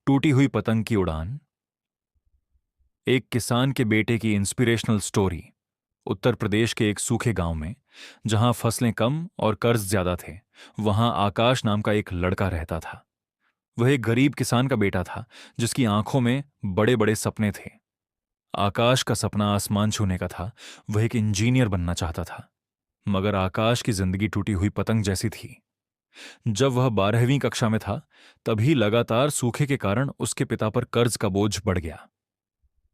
टूटी हुई पतंग की उड़ान। एक किसान के बेटे की इंस्पिरेशनल स्टोरी। उत्तर प्रदेश के एक सूखे गांव में, जहां फसलें कम और कर्ज ज्यादा थे, वहां आकाश नाम का एक लड़का रहता था। वह एक गरीब किसान का बेटा था, जिसकी आंखों में बड़े बड़े सपने थे। आकाश का सपना आसमान छूने का था। वह एक इंजीनियर बनना चाहता था। मगर आकाश की जिंदगी टूटी हुई पतंग जैसी थी। जब वह 12वीं कक्षा में था, तभी लगातार सूखे के कारण उसके पिता पर कर्ज का बोझ बढ़ गया।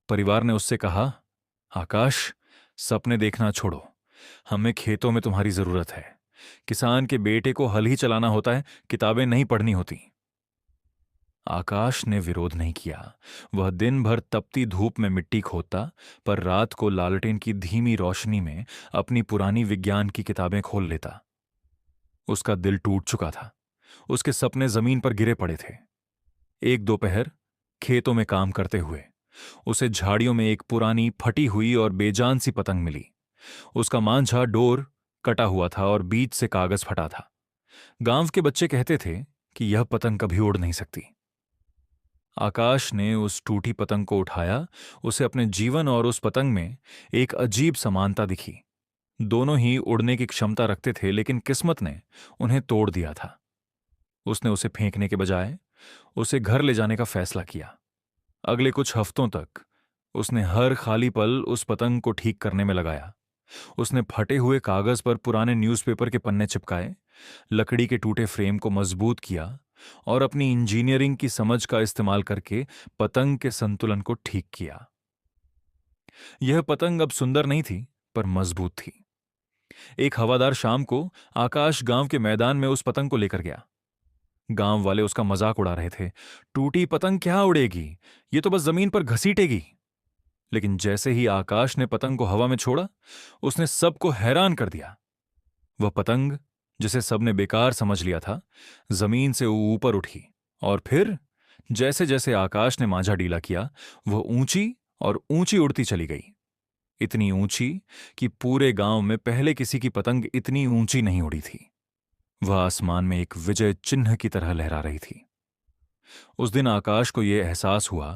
परिवार ने उससे कहा, आकाश, सपने देखना छोड़ो। हमें खेतों में तुम्हारी जरूरत है। किसान के बेटे को हल ही चलाना होता है, किताबें नहीं पढ़नी होती। आकाश ने विरोध नहीं किया। वह दिन भर तपती धूप में मिट्टी खोदता, पर रात को लालटेन की धीमी रोशनी में अपनी पुरानी विज्ञान की किताबें खोल लेता। उसका दिल टूट चुका था। उसके सपने जमीन पर गिरे पड़े थे। एक दोपहर, खेतों में काम करते हुए, उसे झाड़ियों में एक पुरानी फटी हुई और बेजान सी पतंग मिली। उसका मांझा डोर कटा हुआ था और बीच से कागज फटा था। गांव के बच्चे कहते थे कि यह पतंग कभी उड़ नहीं सकती। आकाश ने उस टूटी पतंग को उठाया। उसे अपने जीवन और उस पतंग में एक अजीब समानता दिखी। दोनों ही उड़ने की क्षमता रखते थे, लेकिन किस्मत ने उन्हें तोड़ दिया था। उसने उसे फेंकने के बजाय उसे घर ले जाने का फैसला किया। अगले कुछ हफ्तों तक उसने हर खाली पल उस पतंग को ठीक करने में लगाया। उसने फटे हुए कागज पर पुराने न्यूज़पेपर के पन्ने चिपकाए, लकड़ी के टूटे फ्रेम को मजबूत किया और अपनी इंजीनियरिंग की समझ का इस्तेमाल करके पतंग के संतुलन को ठीक किया। यह पतंग अब सुंदर नहीं थी, पर मजबूत थी। एक हवादार शाम को आकाश गांव के मैदान में उस पतंग को लेकर गया। गांव वाले उसका मजाक उड़ा रहे थे। टूटी पतंग क्या उड़ेगी, ये तो बस जमीन पर घसीटेगी। लेकिन जैसे ही आकाश ने पतंग को हवा में छोड़ा, उसने सबको हैरान कर दिया। वह पतंग, जिसे सबने बेकार समझ लिया था, जमीन से ऊपर उठी और फिर जैसे जैसे आकाश ने मांझा ढीला किया, वह ऊंची और ऊंची उड़ती चली गई। इतनी ऊंची कि पूरे गांव में पहले किसी की पतंग इतनी ऊंची नहीं उड़ी थी। वह आसमान में एक विजय चिन्ह की तरह लहरा रही थी। उस दिन आकाश को यह एहसास हुआ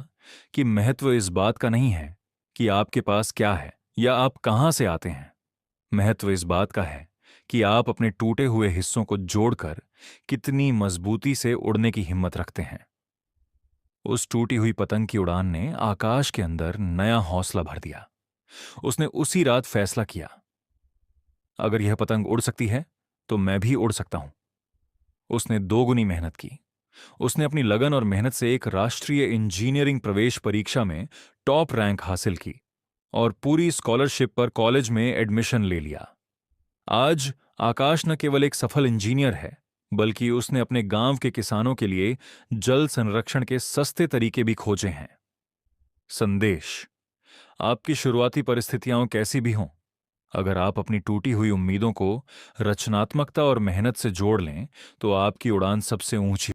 कि महत्व इस बात का नहीं है कि आपके पास क्या है या आप कहां से आते हैं। महत्व इस बात का है कि आप अपने टूटे हुए हिस्सों को जोड़कर कितनी मजबूती से उड़ने की हिम्मत रखते हैं। उस टूटी हुई पतंग की उड़ान ने आकाश के अंदर नया हौसला भर दिया। उसने उसी रात फैसला किया, अगर यह पतंग उड़ सकती है तो मैं भी उड़ सकता हूं। उसने दोगुनी मेहनत की। उसने अपनी लगन और मेहनत से एक राष्ट्रीय इंजीनियरिंग प्रवेश परीक्षा में टॉप रैंक हासिल की और पूरी स्कॉलरशिप पर कॉलेज में एडमिशन ले लिया। आज आकाश न केवल एक सफल इंजीनियर है, बल्कि उसने अपने गांव के किसानों के लिए जल संरक्षण के सस्ते तरीके भी खोजे हैं। संदेश: आपकी शुरुआती परिस्थितियां कैसी भी हों, अगर आप अपनी टूटी हुई उम्मीदों को रचनात्मकता और मेहनत से जोड़ लें, तो आपकी उड़ान सबसे ऊंची